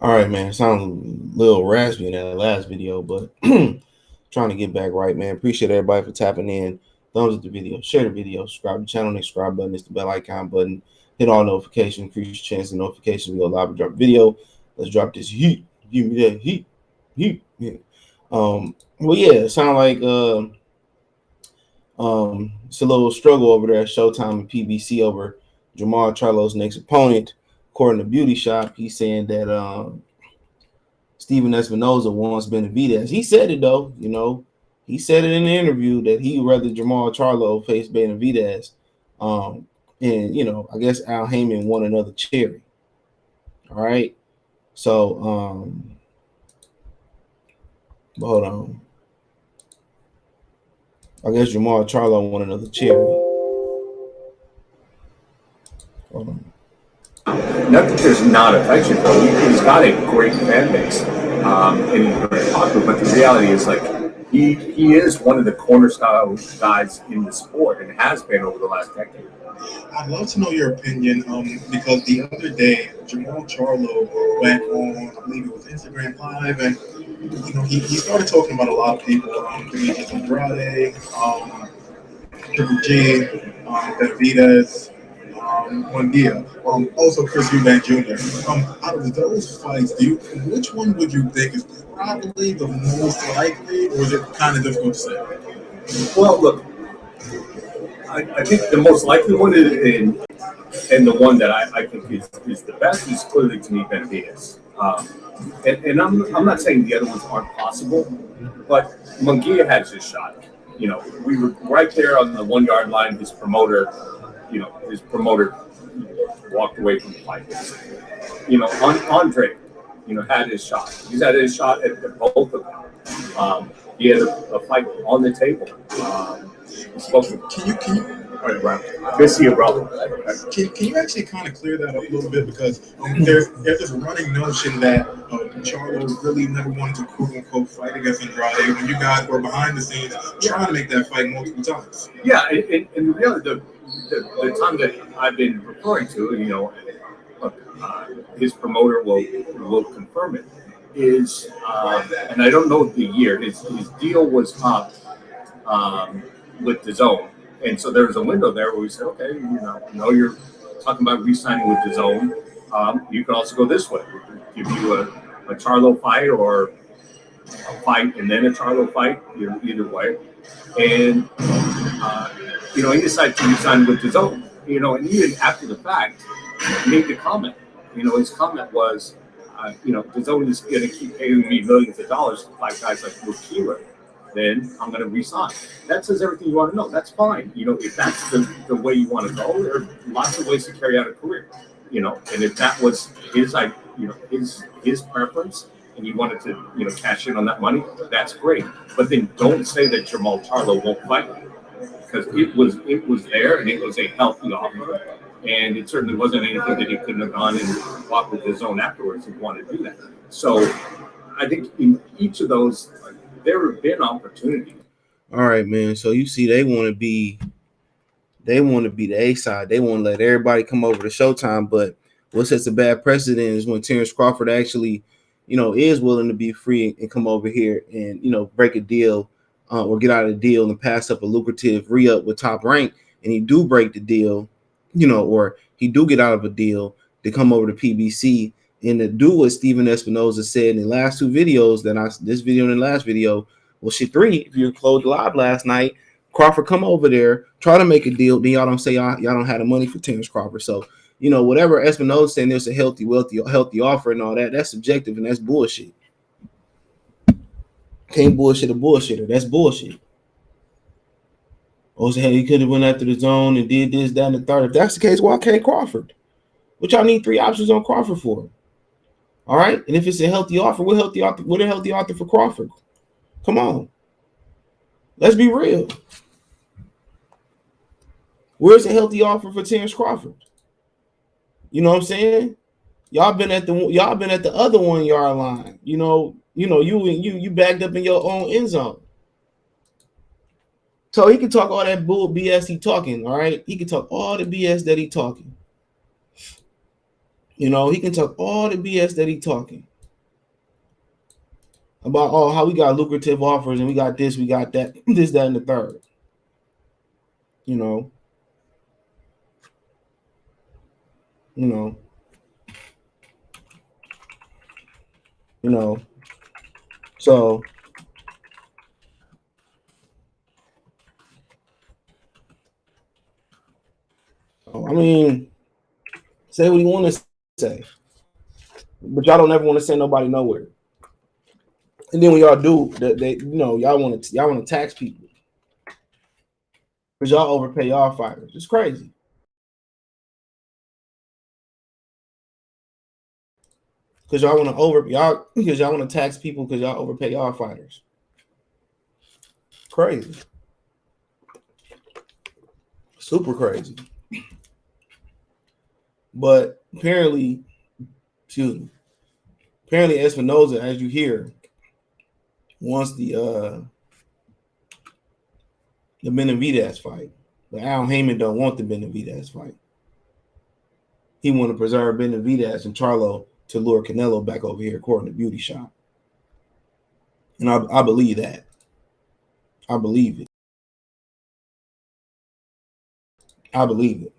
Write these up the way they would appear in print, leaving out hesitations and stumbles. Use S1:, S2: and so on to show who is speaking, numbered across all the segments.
S1: All right, man. Sound a little raspy in that last video, but trying to get back right, man. Appreciate everybody for tapping in. Thumbs up the video, share the video, subscribe to the channel. The subscribe button is the bell icon button. Hit all notifications, increase your chance of notifications. We go live and drop a video. Let's drop this heat. Give me that heat. Yeah. Well, yeah, it sound like it's a little struggle over there at Showtime and PBC over Jermall Charlo's next opponent. According to Beauty Shop, he's saying that Steven Espinoza wants Benavidez. He said it though, he said it in the interview that he'd rather Jermall Charlo face Benavidez. And I guess Al Haymon won another cherry. All right. So hold on. I guess Jermall Charlo won another cherry. Hold on.
S2: Not that there's not affection for him. He's got a great fan base, and he's very popular. But the reality is, like, he is one of the cornerstone guys in the sport, and has been over the last decade.
S3: I'd love to know your opinion, because the other day Jermall Charlo went on, I believe it was Instagram Live, and he started talking about a lot of people, Demetrius Andrade, Triple G, Benavidez, Munguia, also Chris Eubank Jr. Out of those fights, which one would you think is probably the most likely, or is it kind of difficult to say?
S2: Well, look, I think the most likely one is, and the one that I think is the best is clearly to me Benavidez. And I'm not saying the other ones aren't possible, but Munguia has his shot. We were right there on the 1 yard line. His promoter walked away from the fight. Andre, had his shot. He's had his shot at both of them. He had a fight on the table.
S3: Can you actually kind of clear that up a little bit, because there's this running notion that Charlo really never wanted to quote unquote fight against Andrade when you guys were behind the scenes trying to make that fight multiple times.
S2: Yeah, and really the time that I've been referring to, his promoter will confirm it, is, and I don't know the year, his deal was up with DAZN. And so there was a window there where we said, okay, you're talking about re-signing with DAZN. You can also go this way. We could give you a Charlo fight, or a fight and then a Charlo fight, either way. And, he decided to re-sign with DAZN. And even after the fact, he made the comment. His comment was, DAZN is going to keep paying me millions of dollars to fight guys like Keeler. Then I'm going to resign. That says everything you want to know. That's fine. If that's the way you want to go, there are lots of ways to carry out a career. And if that was his preference, and he wanted to, cash in on that money, that's great. But then don't say that Jermall Charlo won't fight, because it was there, and it was a healthy offer, and it certainly wasn't anything that he couldn't have gone and fought with his own afterwards if he wanted to do that. So I think in each of those, there have been opportunities.
S1: All right, man. So you see, they want to be the A side. They want to let everybody come over to Showtime. But what sets a bad precedent is when Terrence Crawford actually, is willing to be free and come over here and break a deal, or get out of the deal and pass up a lucrative re-up with Top Rank, and he do break the deal, or he do get out of a deal to come over to PBC. And to do what Steven Espinoza said in the last two videos, this video and the last video, well, shit, 3, if you closed live last night, Crawford come over there, try to make a deal, then y'all don't say y'all don't have the money for Terrence Crawford. So, whatever Espinoza saying there's a healthy offer and all that, that's subjective, and that's bullshit. Can't bullshit a bullshitter. That's bullshit. Oh, so he could have went after the zone and did this, that, and the third. If that's the case, why can't Crawford? What y'all need 3 options on Crawford for? All right, and if it's a healthy offer, what a healthy offer for Crawford? Come on, let's be real. Where's a healthy offer for Terrence Crawford? You know what I'm saying? Y'all been at the other 1 yard line. You backed up in your own end zone. So he can talk all that bull BS he talking. All right, he can talk all the BS that he talking. He can talk all the BS that he talking. about how we got lucrative offers and we got this, we got that, this, that, and the third. You know. So I mean, say what you want to say, but y'all don't ever want to send nobody nowhere. And then when y'all do, y'all want to tax people because y'all overpay y'all fighters. It's crazy. Because y'all want to tax people because y'all overpay y'all fighters. Crazy. Super crazy. But apparently Espinoza, as you hear, wants the Benavidez fight. But Al Haymon don't want the Benavidez fight. He want to preserve Benavidez and Charlo to lure Canelo back over here, according to Beauty Shop. And I believe that. I believe it. I believe it.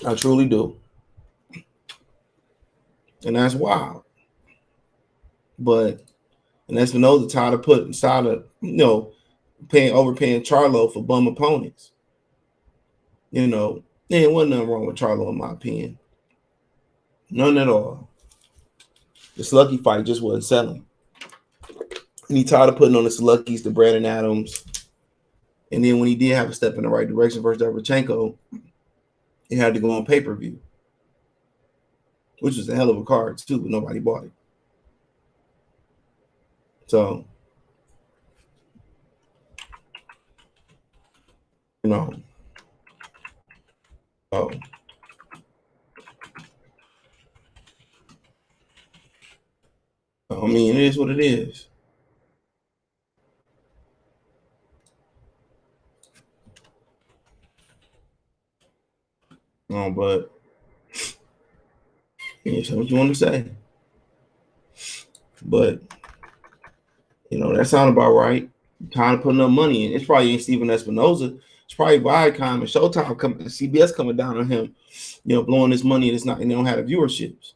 S1: I truly do. And that's wild. But and Espinoza tired of overpaying Charlo for bum opponents. There wasn't nothing wrong with Charlo in my opinion. None at all. The Slucky fight just wasn't selling. And he tired of putting on the Sluckies to Brandon Adams. And then when he did have a step in the right direction versus Derevchenko, it had to go on pay-per-view. Which was a hell of a card too, but nobody bought it. So, I mean, it is what it is. But say what you want to say. But that sounds about right. Time to put enough money in. It's probably ain't Steven Espinoza. It's probably Viacom and Showtime CBS coming down on him, blowing this money and they don't have the viewerships.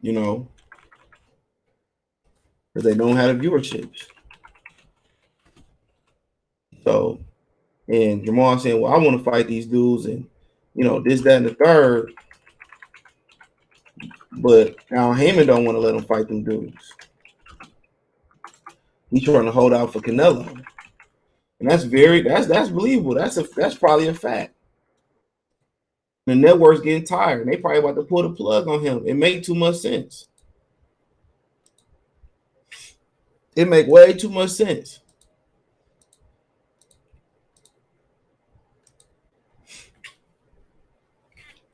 S1: Because they don't have the viewerships. So, and Jermall saying, well, I want to fight these dudes and, this, that, and the third. But Al Haymon don't want to let him fight them dudes. He's trying to hold out for Canelo. And that's believable. That's probably a fact. The network's getting tired. They probably about to pull the plug on him. It makes too much sense. It make way too much sense.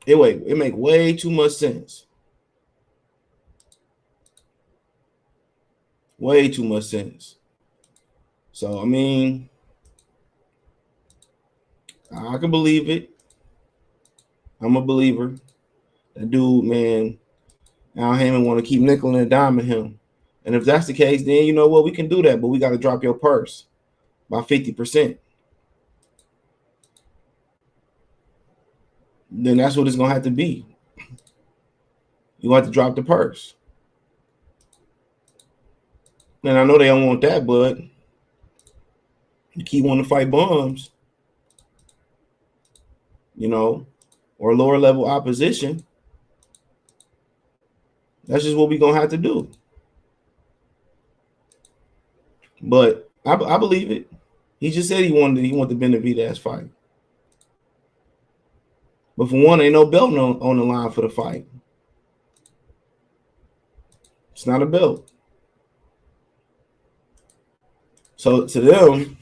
S1: It make way too much sense. Way too much sense. So, I mean, I can believe it. I'm a believer. That dude, man, Al Haymon want to keep nickel and diming him. And if that's the case, then you know what? We can do that, but we got to drop your purse by 50%. Then that's what it's going to have to be. You have to drop the purse. And I know they don't want that, but you keep wanting to fight bums, or lower level opposition. That's just what we're going to have to do. But I believe it. He just said he wanted the Benavidez fight. But for one, ain't no belt on the line for the fight. It's not a belt. So to them,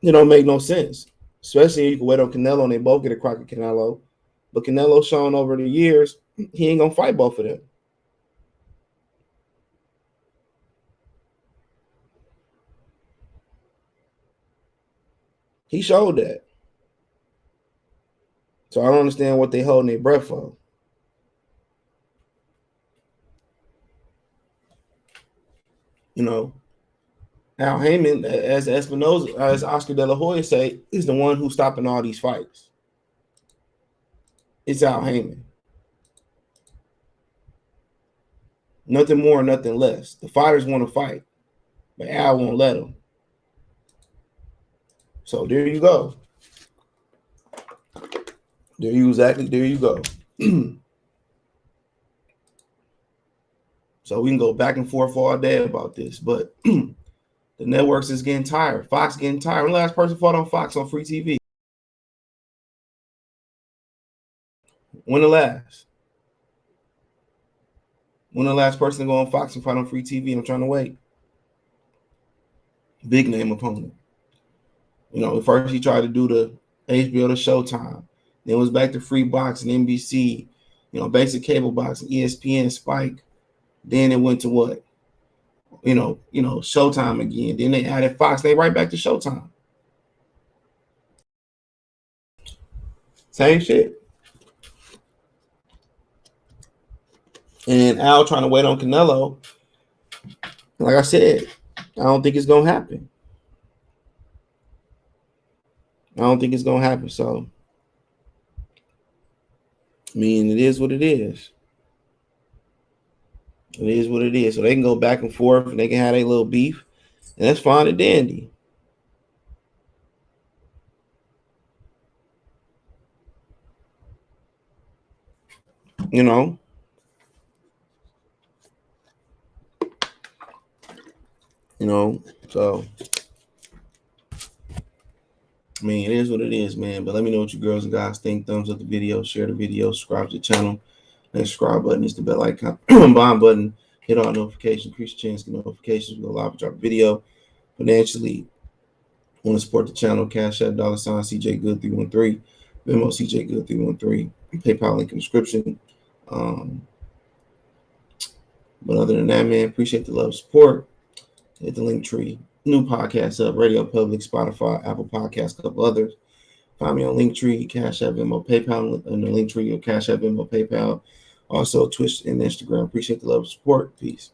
S1: it don't make no sense. Especially if you can wait on Canelo and they both get a crack at Canelo. But Canelo shown over the years, he ain't going to fight both of them. He showed that. So I don't understand what they holding their breath for. You know, Al Haymon, as Espinoza, as Oscar De La Hoya say, is the one who's stopping all these fights. It's Al Haymon. Nothing more, nothing less. The fighters want to fight, but Al won't let them. So there you go. There you go. So we can go back and forth all day about this, but the networks is getting tired. Fox getting tired. When the last person fought on Fox on free TV? When the last? When the last person to go on Fox and fight on free TV? I'm trying to wait. Big name opponent. You know, first he tried to do the HBO to Showtime. Then it was back to free boxing, NBC, you know, basic cable boxing, ESPN, Spike. Then it went to what? You know, Showtime again. Then they added Fox. They right back to Showtime. Same shit. And Al trying to wait on Canelo. Like I said, I don't think it's gonna happen. So, I mean, it is what it is. It is what it is. So they can go back and forth and they can have a little beef. And that's fine and dandy. You know. So I mean, it is what it is, man. But let me know what you girls and guys think. Thumbs up the video, share the video, subscribe to the channel. That subscribe button is the bell icon, bomb button. Hit all notifications, increase your chance to get notifications. We'll live drop a video. Financially, want to support the channel? Cash App $ CJ Good 313, Venmo CJ Good 313, PayPal link in the description. But other than that, man, appreciate the love, support. Hit the link tree. New podcasts up: Radio Public, Spotify, Apple Podcasts, a couple others. Find me on Linktree, Cash App, Venmo, PayPal, and the Linktree or Cash App, Venmo, PayPal. Also, Twitch and Instagram. Appreciate the love and support. Peace.